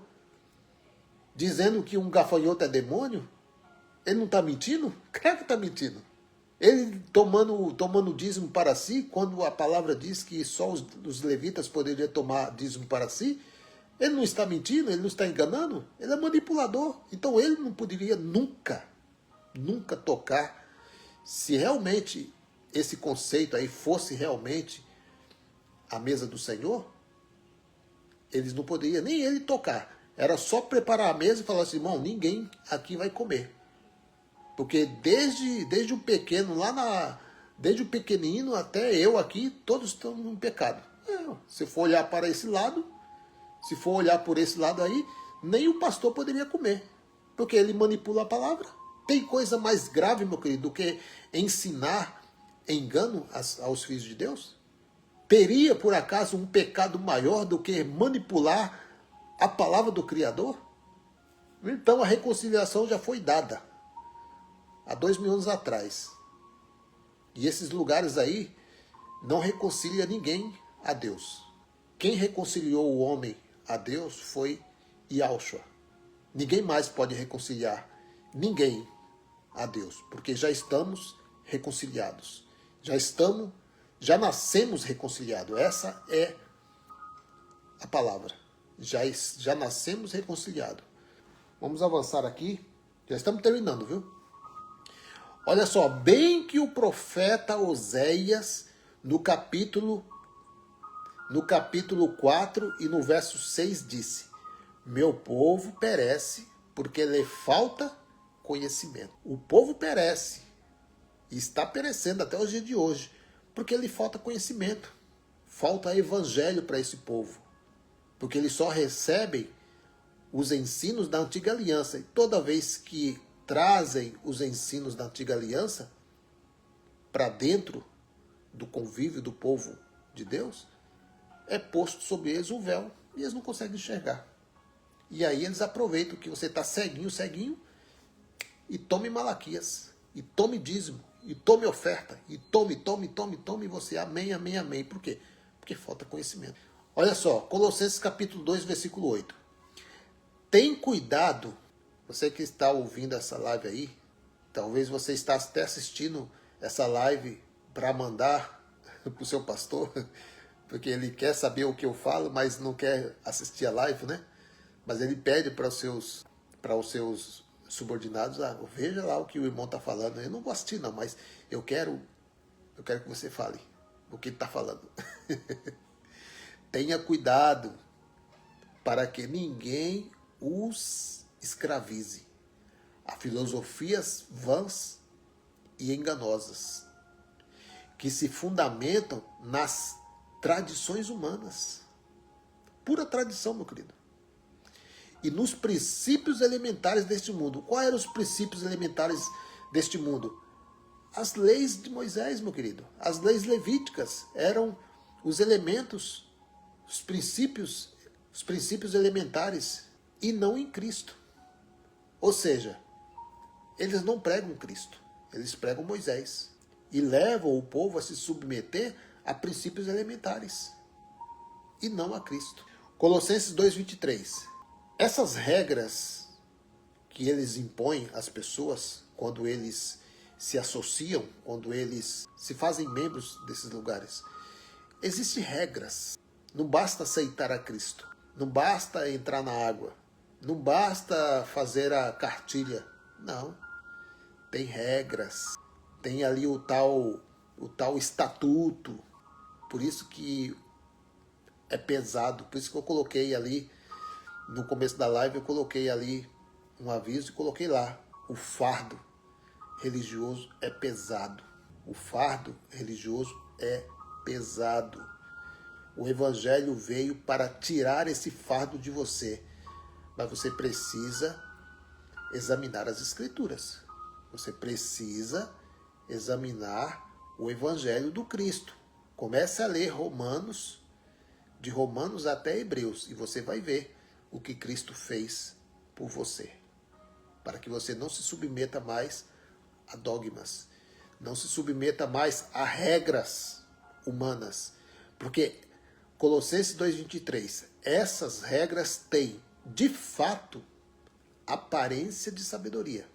dizendo que um gafanhoto é demônio, ele não está mentindo? Claro que está mentindo. Ele tomando dízimo para si, quando a palavra diz que só os levitas poderiam tomar dízimo para si, ele não está mentindo, ele não está enganando, ele é manipulador. Então ele não poderia nunca tocar. Se realmente esse conceito aí fosse realmente a mesa do Senhor, eles não poderiam nem ele tocar. Era só preparar a mesa e falar assim, irmão, ninguém aqui vai comer. Porque desde o pequeno, desde o pequenino até eu aqui, todos estão no pecado. Se for olhar para esse lado, se for olhar por esse lado aí, nem o pastor poderia comer. Porque ele manipula a palavra. Tem coisa mais grave, meu querido, do que ensinar engano aos filhos de Deus? Teria, por acaso, um pecado maior do que manipular a palavra do Criador? Então a reconciliação já foi dada há 2000 anos atrás. E esses lugares aí não reconcilia ninguém a Deus. Quem reconciliou o homem a Deus foi Yahushua. Ninguém mais pode reconciliar ninguém a Deus, porque já estamos reconciliados. Já nascemos reconciliados. Essa é a palavra. Já nascemos reconciliados. Vamos avançar aqui. Já estamos terminando, viu? Olha só, bem que o profeta Oséias, no capítulo 4 e no verso 6 disse, meu povo perece porque lhe falta conhecimento. O povo perece e está perecendo até o dia de hoje porque lhe falta conhecimento. Falta evangelho para esse povo. Porque eles só recebem os ensinos da antiga aliança. E toda vez que trazem os ensinos da antiga aliança para dentro do convívio do povo de Deus, é posto sobre eles um véu e eles não conseguem enxergar. E aí eles aproveitam que você está ceguinho, e tome Malaquias, e tome dízimo, e tome oferta, e tome, e você amém. Por quê? Porque falta conhecimento. Olha só, Colossenses capítulo 2, versículo 8. Tem cuidado, você que está ouvindo essa live aí, talvez você está até assistindo essa live para mandar para o seu pastor, porque ele quer saber o que eu falo, mas não quer assistir a live, né? Mas ele pede para os seus subordinados, veja lá o que o irmão está falando. Eu não vou assistir não, mas eu quero que você fale o que ele está falando. Tenha cuidado para que ninguém os escravize a filosofias vãs e enganosas, que se fundamentam nas tradições humanas. Pura tradição, meu querido. E nos princípios elementares deste mundo. Quais eram os princípios elementares deste mundo? As leis de Moisés, meu querido. As leis levíticas eram os elementos, os princípios elementares, e não em Cristo. Ou seja, eles não pregam Cristo, eles pregam Moisés. E levam o povo a se submeter a princípios elementares, e não a Cristo. Colossenses 2:23. Essas regras que eles impõem às pessoas quando eles se associam, quando eles se fazem membros desses lugares, existem regras. Não basta aceitar a Cristo, não basta entrar na água, não basta fazer a cartilha. Não. Tem regras, tem ali o tal estatuto. Por isso que é pesado, por isso que eu coloquei ali, no começo da live, eu coloquei ali um aviso e coloquei lá, o fardo religioso é pesado. O fardo religioso é pesado. O evangelho veio para tirar esse fardo de você, mas você precisa examinar as escrituras. Você precisa examinar o evangelho do Cristo. Comece a ler Romanos, de Romanos até Hebreus, e você vai ver o que Cristo fez por você, para que você não se submeta mais a dogmas, não se submeta mais a regras humanas, porque Colossenses 2:23, essas regras têm, de fato, aparência de sabedoria.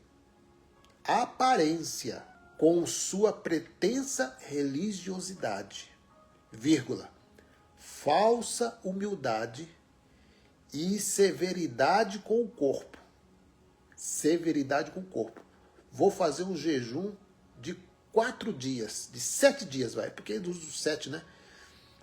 Aparência, com sua pretensa religiosidade, vírgula, falsa humildade e severidade com o corpo. Severidade com o corpo. Vou fazer um jejum de 4 dias, de 7 dias, vai, porque é dos 7, né?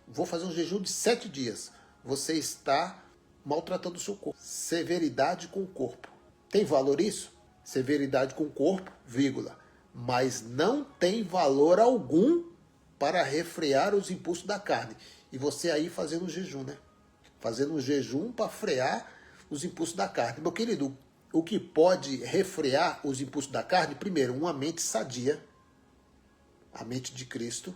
Vou fazer um jejum de 7 dias. Você está maltratando o seu corpo. Severidade com o corpo. Tem valor isso? Severidade com o corpo, vírgula. Mas não tem valor algum para refrear os impulsos da carne. E você aí fazendo um jejum, né? Fazendo um jejum para frear os impulsos da carne. Meu querido, o que pode refrear os impulsos da carne? Primeiro, uma mente sadia, a mente de Cristo.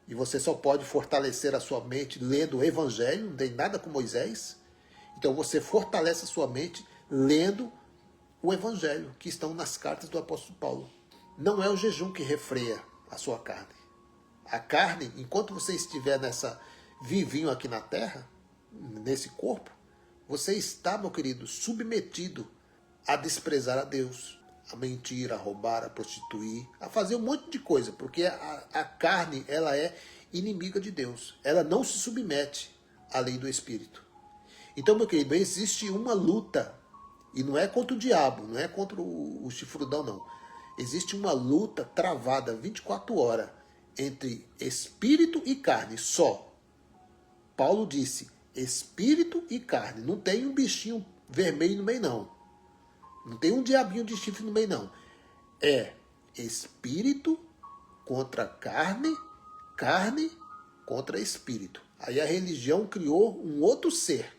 E você só pode fortalecer a sua mente lendo o Evangelho, não tem nada com Moisés. Então você fortalece a sua mente lendo o Evangelho, que estão nas cartas do apóstolo Paulo. Não é o jejum que refreia a sua carne. A carne, enquanto você estiver nessa vivinho aqui na terra, nesse corpo, você está, meu querido, submetido a desprezar a Deus, a mentir, a roubar, a prostituir, a fazer um monte de coisa, porque a carne, ela é inimiga de Deus. Ela não se submete à lei do Espírito. Então, meu querido, existe uma luta, e não é contra o diabo, não é contra o chifrudão, não. Existe uma luta travada 24 horas entre espírito e carne, só. Paulo disse, espírito e carne. Não tem um bichinho vermelho no meio, não. Não tem um diabinho de chifre no meio, não. É espírito contra carne, carne contra espírito. Aí a religião criou um outro ser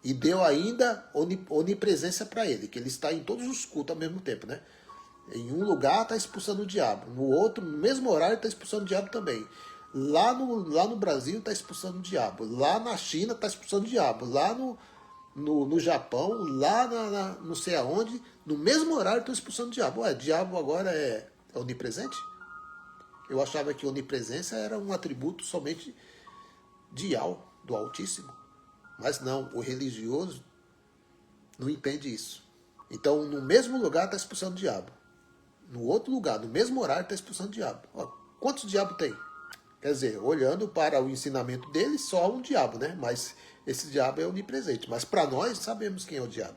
e deu ainda onipresença para ele, que ele está em todos os cultos ao mesmo tempo, né? Em um lugar está expulsando o diabo, no outro, no mesmo horário, está expulsando o diabo também. Lá no Brasil está expulsando o diabo, lá na China está expulsando o diabo, lá no Japão, lá não sei aonde, no mesmo horário estão expulsando o diabo. Ué, diabo agora é onipresente? Eu achava que onipresença era um atributo somente de do Altíssimo. Mas não, o religioso não entende isso. Então, no mesmo lugar está expulsando o diabo. No outro lugar, no mesmo horário, está expulsando o diabo. Ó, quantos diabos tem? Quer dizer, olhando para o ensinamento dele, só um diabo, né? Mas esse diabo é onipresente. Mas para nós, sabemos quem é o diabo.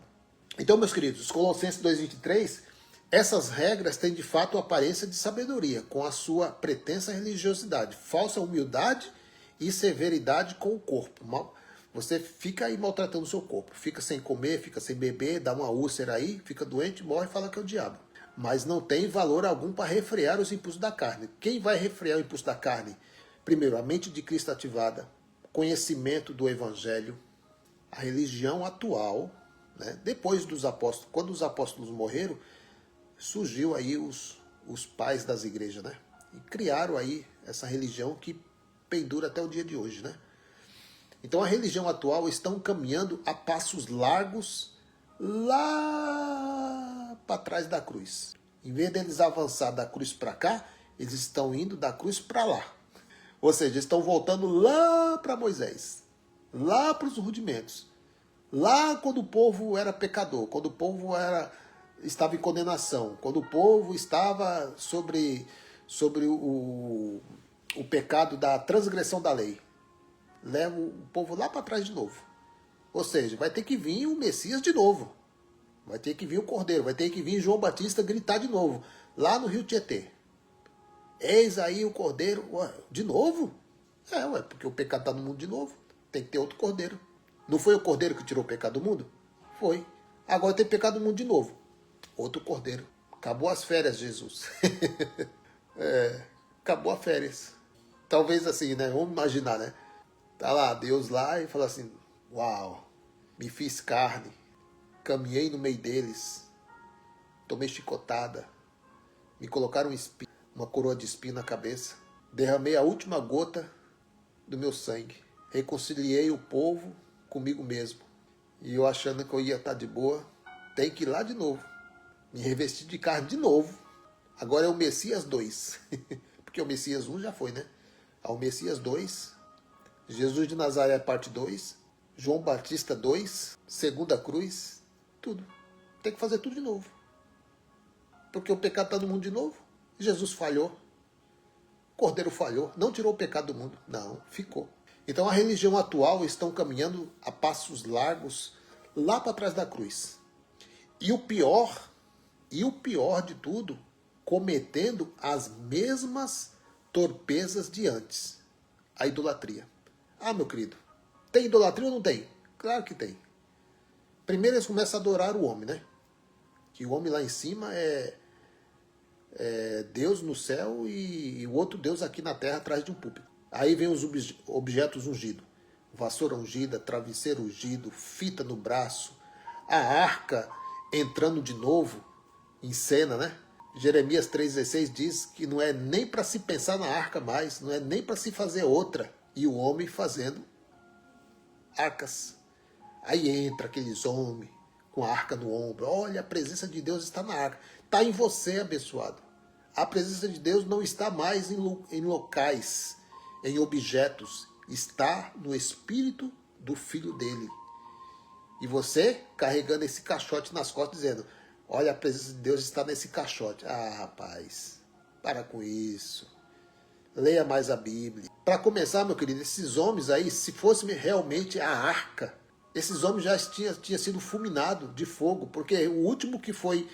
Então, meus queridos, Colossenses 2:23, essas regras têm de fato aparência de sabedoria, com a sua pretensa religiosidade, falsa humildade e severidade com o corpo. Você fica aí maltratando o seu corpo. Fica sem comer, fica sem beber, dá uma úlcera aí, fica doente, morre e fala que é o diabo. mas não tem valor algum para refrear os impulsos da carne. Quem vai refrear o impulso da carne? Primeiro, a mente de Cristo ativada, conhecimento do Evangelho, a religião atual, né? Depois dos apóstolos, quando os apóstolos morreram, surgiu aí os pais das igrejas, né? E criaram aí essa religião que pendura até o dia de hoje, né? Então a religião atual estão caminhando a passos largos lá para trás da cruz. Em vez deles avançar da cruz para cá, eles estão indo da cruz para lá. Ou seja, estão voltando lá para Moisés, lá para os rudimentos, lá quando o povo era pecador, quando o povo estava em condenação, quando o povo estava sobre o pecado da transgressão da lei. Leva o povo lá para trás de novo. Ou seja, vai ter que vir o Messias de novo. Vai ter que vir o Cordeiro, vai ter que vir João Batista gritar de novo, lá no Rio Tietê. Eis aí o Cordeiro. Ué, de novo? Porque o pecado está no mundo de novo. Tem que ter outro Cordeiro. Não foi o Cordeiro que tirou o pecado do mundo? Foi. Agora tem pecado no mundo de novo. Outro Cordeiro. Acabou as férias, Jesus. Acabou as férias. Talvez assim, né? Vamos imaginar, né? Tá lá, Deus lá e fala assim, uau, me fiz carne, caminhei no meio deles, tomei chicotada, me colocaram uma coroa de espinho na cabeça, derramei a última gota do meu sangue, reconciliei o povo comigo mesmo. E eu achando que eu ia estar de boa, tem que ir lá de novo, me revestir de carne de novo. Agora é o Messias 2, porque o Messias 1 já foi, né? É o Messias 2, Jesus de Nazaré parte 2, João Batista 2, Segunda Cruz, tudo. Tem que fazer tudo de novo. Porque o pecado está no mundo de novo. Jesus falhou. O Cordeiro falhou. Não tirou o pecado do mundo. Não, ficou. Então a religião atual estão caminhando a passos largos lá para trás da cruz. E o pior de tudo, cometendo as mesmas torpezas de antes. A idolatria. Ah, meu querido, tem idolatria ou não tem? Claro que tem. Primeiro eles começam a adorar o homem, né? Que o homem lá em cima é Deus no céu e o outro Deus aqui na terra atrás de um púlpito. Aí vem os objetos ungidos. Vassoura ungida, travesseiro ungido, fita no braço, a arca entrando de novo em cena, né? Jeremias 3,16 diz que não é nem para se pensar na arca mais, não é nem para se fazer outra. E o homem fazendo arcas. Aí entra aqueles homens com a arca no ombro. Olha, a presença de Deus está na arca. Está em você, abençoado. A presença de Deus não está mais em locais, em objetos. Está no espírito do Filho dele. E você carregando esse caixote nas costas, dizendo, olha, a presença de Deus está nesse caixote. Ah, rapaz, para com isso. Leia mais a Bíblia. Para começar, meu querido, esses homens aí, se fosse realmente a arca, esses homens já tinham sido fulminados de fogo, porque o último que foi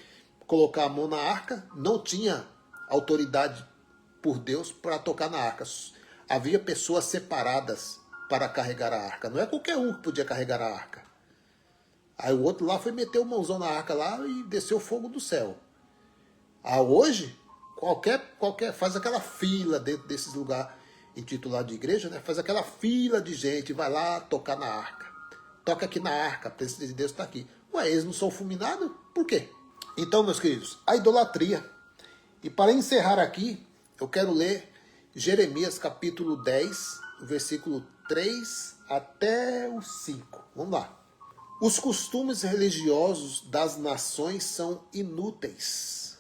colocar a mão na arca não tinha autoridade por Deus para tocar na arca. Havia pessoas separadas para carregar a arca. Não é qualquer um que podia carregar a arca. Aí o outro lá foi meter o mãozão na arca lá e desceu fogo do céu. Hoje, qualquer faz aquela fila dentro desses lugares intitulados de igreja, né? Faz aquela fila de gente, vai lá tocar na arca. Toca aqui na arca, a presença de Deus está aqui. Ué, eles não são fulminados? Por quê? Então, meus queridos, a idolatria. E para encerrar aqui, eu quero ler Jeremias capítulo 10, versículo 3 até o 5. Vamos lá. Os costumes religiosos das nações são inúteis.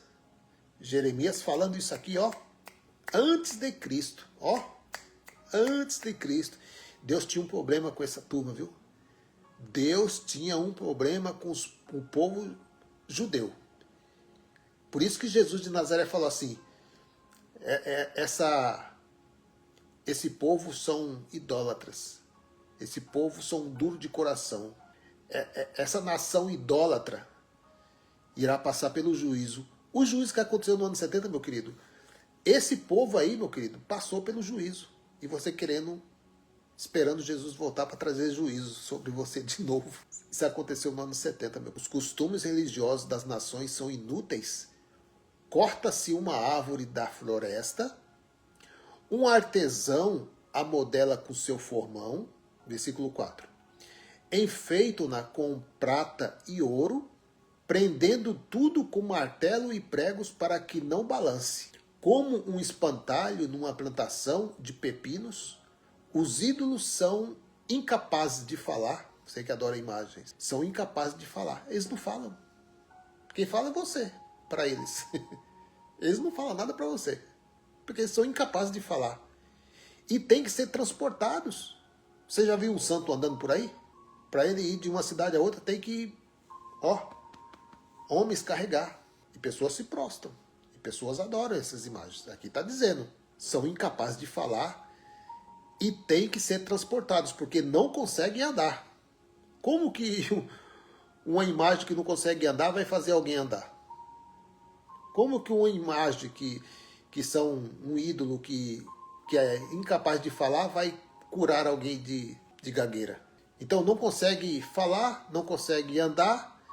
Jeremias falando isso aqui, ó, antes de Cristo, ó, antes de Cristo. Deus tinha um problema com essa turma, viu? Deus tinha um problema com o povo judeu. Por isso que Jesus de Nazaré falou assim, esse povo são idólatras, esse povo são duro de coração. Essa nação idólatra irá passar pelo juízo. O juízo que aconteceu no ano 70, meu querido, esse povo aí, meu querido, passou pelo juízo. E você esperando Jesus voltar para trazer juízo sobre você de novo. Isso aconteceu no ano 70, meu. Os costumes religiosos das nações são inúteis corta-se uma árvore da floresta, um artesão a modela com seu formão, versículo 4. Enfeito-na com prata e ouro, prendendo tudo com martelo e pregos para que não balance. Como um espantalho numa plantação de pepinos, os ídolos são incapazes de falar. Você que adora imagens, são incapazes de falar. Eles não falam. Quem fala é você, para eles. Eles não falam nada para você, porque eles são incapazes de falar. E tem que ser transportados. Você já viu um santo andando por aí? Para ele ir de uma cidade a outra, tem que, homens carregar. E pessoas se prostram. E pessoas adoram essas imagens. Aqui está dizendo, são incapazes de falar e tem que ser transportados, porque não conseguem andar. Como que uma imagem que não consegue andar vai fazer alguém andar? Como que uma imagem que são um ídolo que é incapaz de falar vai curar alguém de gagueira? Então não consegue falar, não consegue andar,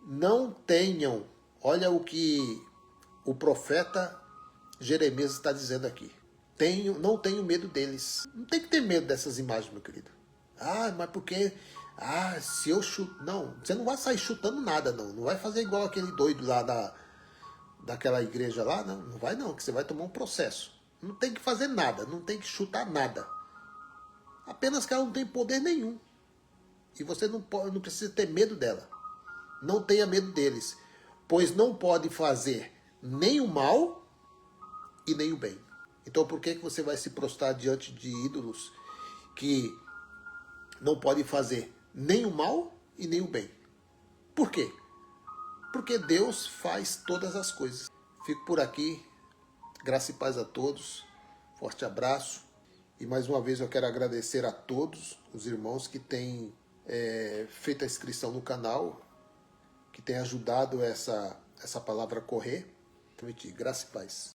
não tenham. Olha o que o profeta Jeremias está dizendo aqui. Não tenho medo deles. Não tem que ter medo dessas imagens, meu querido. Mas porque... se eu chuto... Não, você não vai sair chutando nada, não. Não vai fazer igual aquele doido lá daquela igreja lá, não. Não vai não, que você vai tomar um processo. Não tem que fazer nada, não tem que chutar nada. Apenas que ela não tem poder nenhum. E você não precisa ter medo dela. Não tenha medo deles. Pois não pode fazer nem o mal e nem o bem. Então por que você vai se prostrar diante de ídolos que não podem fazer nem o mal e nem o bem? Por quê? Porque Deus faz todas as coisas. Fico por aqui. Graça e paz a todos. Forte abraço. E mais uma vez eu quero agradecer a todos os irmãos que têm feito a inscrição no canal, que têm ajudado essa palavra a correr. Graça e paz.